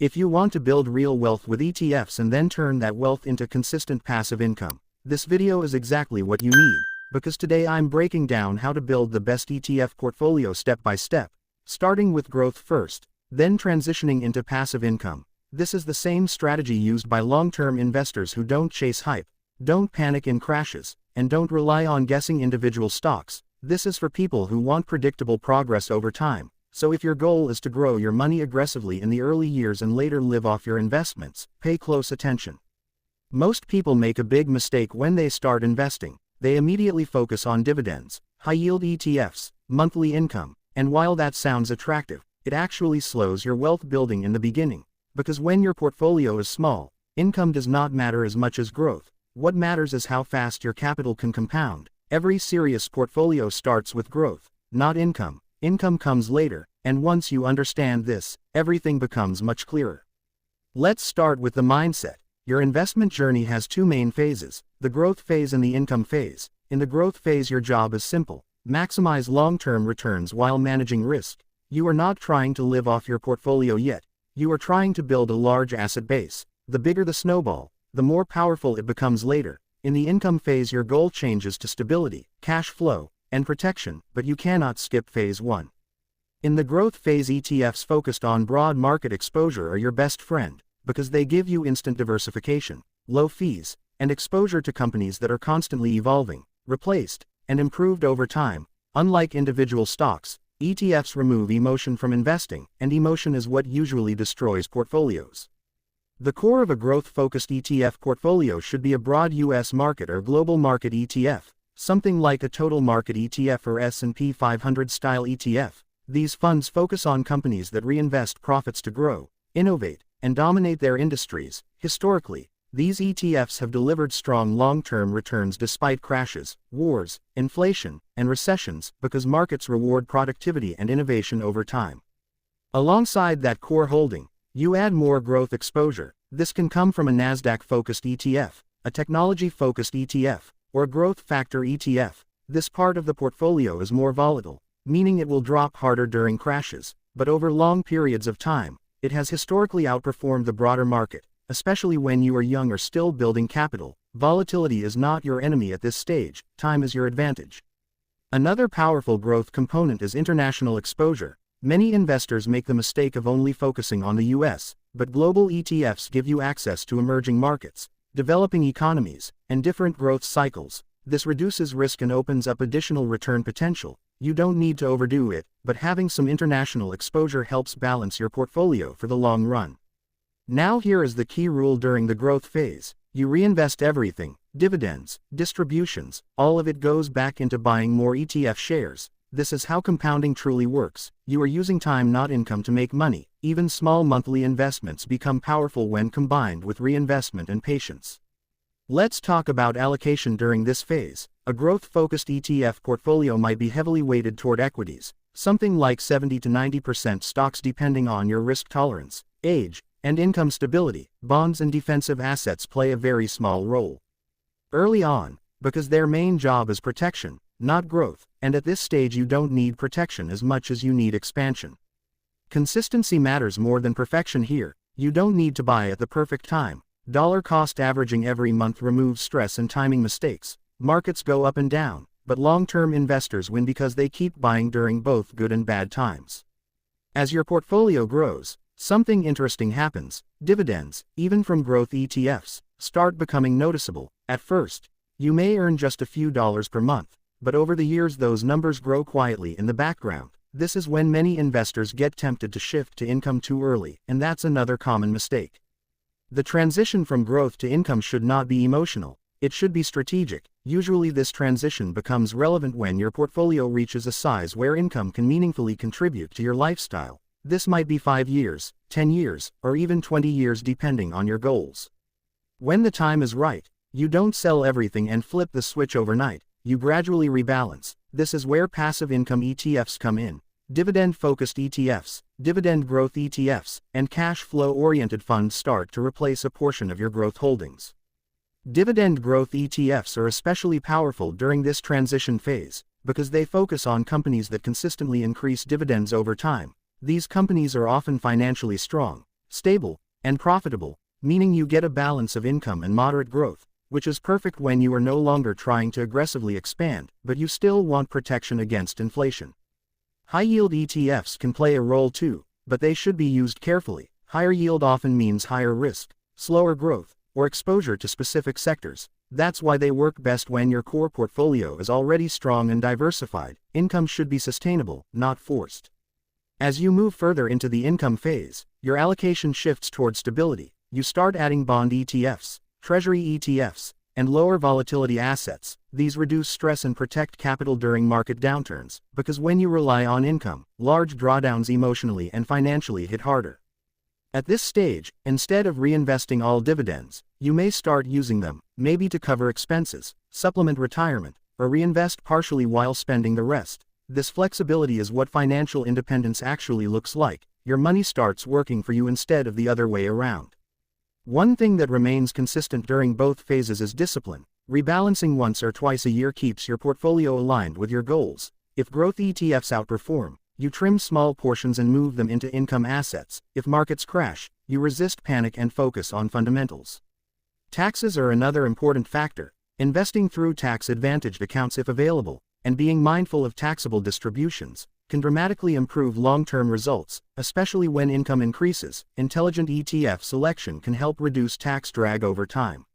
If you want to build real wealth with ETFs and then turn that wealth into consistent passive income, this video is exactly what you need, because today I'm breaking down how to build the best ETF portfolio step by step, starting with growth first, then transitioning into passive income. This is the same strategy used by long-term investors who don't chase hype, don't panic in crashes, and don't rely on guessing individual stocks. This is for people who want predictable progress over time. So if your goal is to grow your money aggressively in the early years and later live off your investments, pay close attention. Most people make a big mistake when they start investing. They immediately focus on dividends, high-yield ETFs, monthly income, and while that sounds attractive, it actually slows your wealth building in the beginning. Because when your portfolio is small, income does not matter as much as growth. What matters is how fast your capital can compound. Every serious portfolio starts with growth, not income. Income comes later, and once you understand this, everything becomes much clearer. Let's start with the mindset. Your investment journey has two main phases, the growth phase and the income phase. In the growth phase, your job is simple: maximize long-term returns while managing risk. You are not trying to live off your portfolio yet. You are trying to build a large asset base. The bigger the snowball, the more powerful it becomes later. In the income phase, your goal changes to stability, cash flow, and protection, but you cannot skip phase 1. In the growth phase, ETFs focused on broad market exposure are your best friend, because they give you instant diversification, low fees, and exposure to companies that are constantly evolving, replaced, and improved over time. Unlike individual stocks, ETFs remove emotion from investing, and emotion is what usually destroys portfolios. The core of a growth-focused ETF portfolio should be a broad U.S. market or global market ETF, something like a total market ETF or S&P 500 style ETF. These funds focus on companies that reinvest profits to grow, innovate, and dominate their industries. Historically, these ETFs have delivered strong long-term returns despite crashes, wars, inflation, and recessions, because markets reward productivity and innovation over time. Alongside that core holding, you add more growth exposure. This can come from a NASDAQ-focused ETF, a technology-focused ETF, or a growth factor ETF. This part of the portfolio is more volatile, meaning it will drop harder during crashes, but over long periods of time, it has historically outperformed the broader market, especially when you are young or still building capital. Volatility is not your enemy at this stage, time is your advantage. Another powerful growth component is international exposure. Many investors make the mistake of only focusing on the US, but global ETFs give you access to emerging markets, developing economies, and different growth cycles. This reduces risk and opens up additional return potential. You don't need to overdo it, but having some international exposure helps balance your portfolio for the long run. Now here is the key rule during the growth phase. You reinvest everything, dividends, distributions, all of it goes back into buying more ETF shares. This is how compounding truly works. You are using time, not income, to make money. Even small monthly investments become powerful when combined with reinvestment and patience. Let's talk about allocation during this phase. A growth-focused ETF portfolio might be heavily weighted toward equities, something like 70 to 90% stocks depending on your risk tolerance, age, and income stability. Bonds and defensive assets play a very small role early on, because their main job is protection, not growth, and at this stage you don't need protection as much as you need expansion. Consistency matters more than perfection here. You don't need to buy at the perfect time. Dollar cost averaging every month removes stress and timing mistakes. Markets go up and down, but long-term investors win because they keep buying during both good and bad times. As your portfolio grows, something interesting happens. Dividends, even from growth ETFs, start becoming noticeable. At first, you may earn just a few dollars per month, but over the years those numbers grow quietly in the background. This is when many investors get tempted to shift to income too early, and that's another common mistake. The transition from growth to income should not be emotional, it should be strategic. Usually this transition becomes relevant when your portfolio reaches a size where income can meaningfully contribute to your lifestyle. This might be 5 years, 10 years, or even 20 years depending on your goals. When the time is right, you don't sell everything and flip the switch overnight. You gradually rebalance. This is where passive income ETFs come in. Dividend-focused ETFs, dividend growth ETFs, and cash flow-oriented funds start to replace a portion of your growth holdings. Dividend growth ETFs are especially powerful during this transition phase, because they focus on companies that consistently increase dividends over time. These companies are often financially strong, stable, and profitable, meaning you get a balance of income and moderate growth, which is perfect when you are no longer trying to aggressively expand, but you still want protection against inflation. High-yield ETFs can play a role too, but they should be used carefully. Higher yield often means higher risk, slower growth, or exposure to specific sectors. That's why they work best when your core portfolio is already strong and diversified. Income should be sustainable, not forced. As you move further into the income phase, your allocation shifts toward stability. You start adding bond ETFs, treasury ETFs, and lower volatility assets. These reduce stress and protect capital during market downturns, because when you rely on income, large drawdowns emotionally and financially hit harder. At this stage, instead of reinvesting all dividends, you may start using them, maybe to cover expenses, supplement retirement, or reinvest partially while spending the rest. This flexibility is what financial independence actually looks like. Your money starts working for you instead of the other way around. One thing that remains consistent during both phases is discipline. Rebalancing once or twice a year keeps your portfolio aligned with your goals. If growth ETFs outperform, you trim small portions and move them into income assets. If markets crash, you resist panic and focus on fundamentals. Taxes are another important factor. Investing through tax-advantaged accounts if available, and being mindful of taxable distributions, can dramatically improve long-term results, especially when income increases. Intelligent ETF selection can help reduce tax drag over time.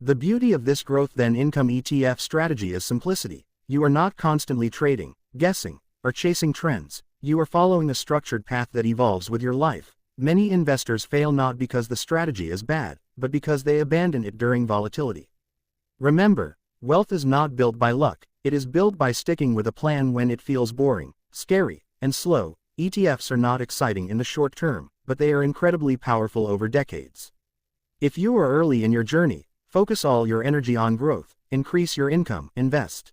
The beauty of this growth then income ETF strategy is simplicity. You are not constantly trading, guessing, or chasing trends. You are following a structured path that evolves with your life. Many investors fail not because the strategy is bad, but because they abandon it during volatility. Remember, wealth is not built by luck, it is built by sticking with a plan when it feels boring, scary, and slow. ETFs are not exciting in the short term, but they are incredibly powerful over decades. If you are early in your journey, focus all your energy on growth, increase your income, invest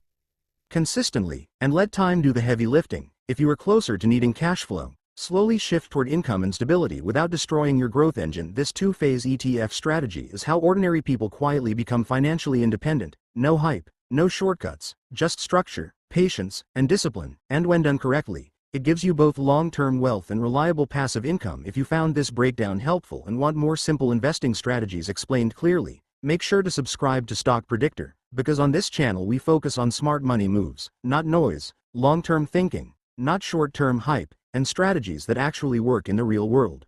consistently, and let time do the heavy lifting. If you are closer to needing cash flow, slowly shift toward income and stability without destroying your growth engine. This two-phase ETF strategy is how ordinary people quietly become financially independent. No hype, no shortcuts, just structure, patience, and discipline. And when done correctly, it gives you both long-term wealth and reliable passive income. If you found this breakdown helpful and want more simple investing strategies explained clearly, make sure to subscribe to Stock Predictor, because on this channel we focus on smart money moves, not noise, long-term thinking, not short-term hype, and strategies that actually work in the real world.